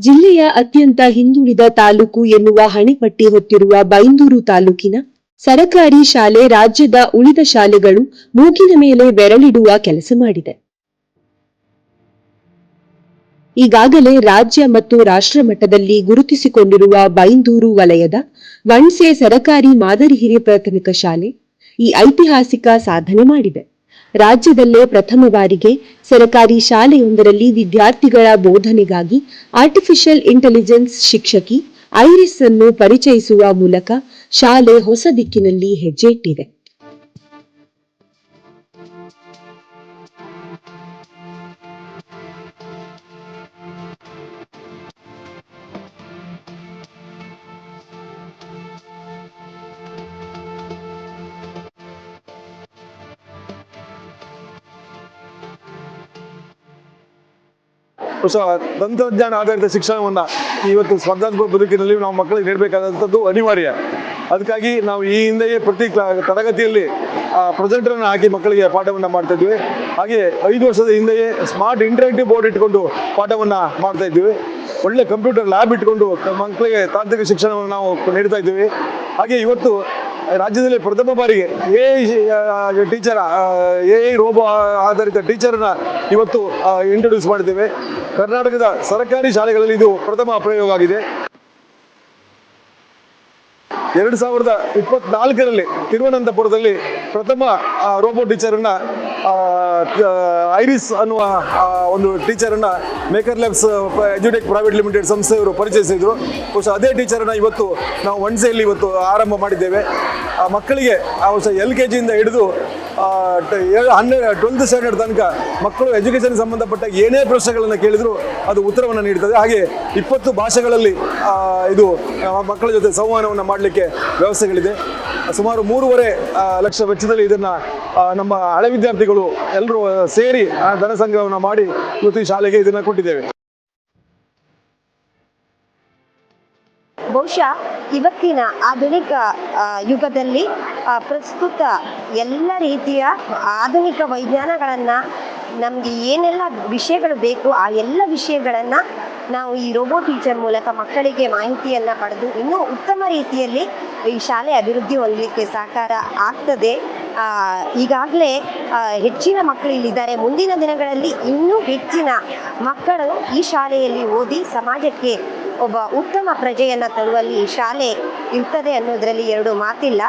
ಜಿಲ್ಲೆಯ ಅತ್ಯಂತ ಹಿಂದುಳಿದ ತಾಲೂಕು ಎನ್ನುವ ಹಣೆಪಟ್ಟಿ ಹೊತ್ತಿರುವ ಬೈಂದೂರು ತಾಲೂಕಿನ ಸರಕಾರಿ ಶಾಲೆ ರಾಜ್ಯದ ಉಳಿದ ಶಾಲೆಗಳು ಮೂಗಿನ ಮೇಲೆ ಬೆರಳಿಡುವ ಕೆಲಸ ಮಾಡಿದೆ. ಈಗಾಗಲೇ ರಾಜ್ಯ ಮತ್ತು ರಾಷ್ಟ್ರ ಮಟ್ಟದಲ್ಲಿ ಗುರುತಿಸಿಕೊಂಡಿರುವ ಬೈಂದೂರು ವಲಯದ ವಣ್ಸೆ ಸರಕಾರಿ ಮಾದರಿ ಹಿರಿಯ ಪ್ರಾಥಮಿಕ ಶಾಲೆ ಈ ಐತಿಹಾಸಿಕ ಸಾಧನೆ ಮಾಡಿದೆ. ರಾಜ್ಯದಲ್ಲೇ ಪ್ರಥಮ ಬಾರಿಗೆ ಸರಕಾರಿ ಶಾಲೆಯೊಂದರಲ್ಲಿ ವಿದ್ಯಾರ್ಥಿಗಳ ಬೋಧನೆಗಾಗಿ ಆರ್ಟಿಫಿಷಿಯಲ್ ಇಂಟೆಲಿಜೆನ್ಸ್ ಶಿಕ್ಷಕಿ ಐರಿಸ್ ಅನ್ನು ಪರಿಚಯಿಸುವ ಮೂಲಕ ಶಾಲೆ ಹೊಸ ದಿಕ್ಕಿನಲ್ಲಿ ಹೆಜ್ಜೆ ಇಟ್ಟಿದೆ. ಹೊಸ ತಂತ್ರಜ್ಞಾನ ಆಧಾರಿತ ಶಿಕ್ಷಣವನ್ನು ಇವತ್ತು ಸ್ಪರ್ಧಾತ್ಮಕ ಬದುಕಿನಲ್ಲಿ ನಾವು ಮಕ್ಕಳಿಗೆ ನೀಡಬೇಕಾದಂಥದ್ದು ಅನಿವಾರ್ಯ. ಅದಕ್ಕಾಗಿ ನಾವು ಈ ಹಿಂದೆಯೇ ಪ್ರತಿ ತರಗತಿಯಲ್ಲಿ ಪ್ರೊಜೆಕ್ಟರನ್ನು ಹಾಕಿ ಮಕ್ಕಳಿಗೆ ಪಾಠವನ್ನು ಮಾಡ್ತಾ ಇದ್ವಿ. ಹಾಗೆ 5 ವರ್ಷದ ಹಿಂದೆಯೇ ಸ್ಮಾರ್ಟ್ ಇಂಟರಾಕ್ಟಿವ್ ಬೋರ್ಡ್ ಇಟ್ಕೊಂಡು ಪಾಠವನ್ನು ಮಾಡ್ತಾ ಇದ್ವಿ. ಒಳ್ಳೆ ಕಂಪ್ಯೂಟರ್ ಲ್ಯಾಬ್ ಇಟ್ಕೊಂಡು ಮಕ್ಕಳಿಗೆ ತಾಂತ್ರಿಕ ಶಿಕ್ಷಣವನ್ನು ನಾವು ನೀಡ್ತಾ ಇದ್ದೀವಿ. ಹಾಗೆ ಇವತ್ತು ರಾಜ್ಯದಲ್ಲಿ ಪ್ರಥಮ ಬಾರಿಗೆ ಟೀಚರ್ ರೋಬೋ ಆಧಾರಿತ ಟೀಚರ್ನ ಇವತ್ತು ಇಂಟ್ರೊಡ್ಯೂಸ್ ಮಾಡಿದ್ದೇವೆ. ಕರ್ನಾಟಕದ ಸರ್ಕಾರಿ ಶಾಲೆಗಳಲ್ಲಿ ಇದು ಪ್ರಥಮ ಪ್ರಯೋಗ ಆಗಿದೆ. 2024ರಲ್ಲಿ ತಿರುವನಂತಪುರದಲ್ಲಿ ಪ್ರಥಮ ರೋಬೋ ಟೀಚರನ್ನ ಐರಿಸ್ ಅನ್ನುವ ಒಂದು ಟೀಚರನ್ನ ಮೇಕರ್ ಲ್ಯಾಬ್ಸ್ ಎಜುಟೆಕ್ ಪ್ರೈವೇಟ್ ಲಿಮಿಟೆಡ್ ಸಂಸ್ಥೆಯವರು ಪರಿಚಯಿಸಿದ್ರು. ಬಹುಶಃ ಅದೇ ಟೀಚರನ್ನ ಇವತ್ತು ನಾವು ವಣ್ಸೆಯಲ್ಲಿ ಇವತ್ತು ಆರಂಭ ಮಾಡಿದ್ದೇವೆ. ಮಕ್ಕಳಿಗೆ LKG ಇಂದ ಹಿಡಿದು 12th ಸ್ಟ್ಯಾಂಡರ್ಡ್ ತನಕ ಮಕ್ಕಳು ಎಜುಕೇಷನ್ ಸಂಬಂಧಪಟ್ಟ ಏನೇ ಪ್ರಶ್ನೆಗಳನ್ನು ಕೇಳಿದ್ರು ಅದು ಉತ್ತರವನ್ನು ನೀಡ್ತದೆ. ಹಾಗೆ 20 ಭಾಷೆಗಳಲ್ಲಿ ಇದು ಮಕ್ಕಳ ಜೊತೆ ಸಂವಹನವನ್ನು ಮಾಡಲಿಕ್ಕೆ ವ್ಯವಸ್ಥೆಗಳಿದೆ. ಸುಮಾರು 3.5 ಲಕ್ಷ ವೆಚ್ಚದಲ್ಲಿ ಇದನ್ನು ನಮ್ಮ ಹಳೆ ವಿದ್ಯಾರ್ಥಿಗಳು ಎಲ್ಲರೂ ಸೇರಿ ಧನ ಸಂಗ್ರಹವನ್ನು ಮಾಡಿ ಇವತ್ತು ಈ ಶಾಲೆಗೆ ಇದನ್ನು ಕೊಟ್ಟಿದ್ದೇವೆ. ಬಹುಶಃ ಇವತ್ತಿನ ಆಧುನಿಕ ಯುಗದಲ್ಲಿ ಪ್ರಸ್ತುತ ಎಲ್ಲ ರೀತಿಯ ಆಧುನಿಕ ವಿಜ್ಞಾನಗಳನ್ನು ನಮಗೆ ಏನೆಲ್ಲ ವಿಷಯಗಳು ಬೇಕು ಆ ಎಲ್ಲ ವಿಷಯಗಳನ್ನು ನಾವು ಈ ರೋಬೋ ಟೀಚರ್ ಮೂಲಕ ಮಕ್ಕಳಿಗೆ ಮಾಹಿತಿಯನ್ನು ಪಡೆದು ಇನ್ನೂ ಉತ್ತಮ ರೀತಿಯಲ್ಲಿ ಈ ಶಾಲೆ ಅಭಿವೃದ್ಧಿ ಹೊಂದಲಿಕ್ಕೆ ಸಹಕಾರ ಆಗ್ತದೆ. ಈಗಾಗಲೇ ಹೆಚ್ಚಿನ ಮಕ್ಕಳು ಇಲ್ಲಿದ್ದಾರೆ. ಮುಂದಿನ ದಿನಗಳಲ್ಲಿ ಇನ್ನೂ ಹೆಚ್ಚಿನ ಮಕ್ಕಳು ಈ ಶಾಲೆಯಲ್ಲಿ ಓದಿ ಸಮಾಜಕ್ಕೆ ಒಬ್ಬ ಉತ್ತಮ ಪ್ರಜೆಯನ್ನು ತರುವಲ್ಲಿ ಈ ಶಾಲೆ ಇರ್ತದೆ ಅನ್ನೋದರಲ್ಲಿ ಎರಡು ಮಾತಿಲ್ಲ.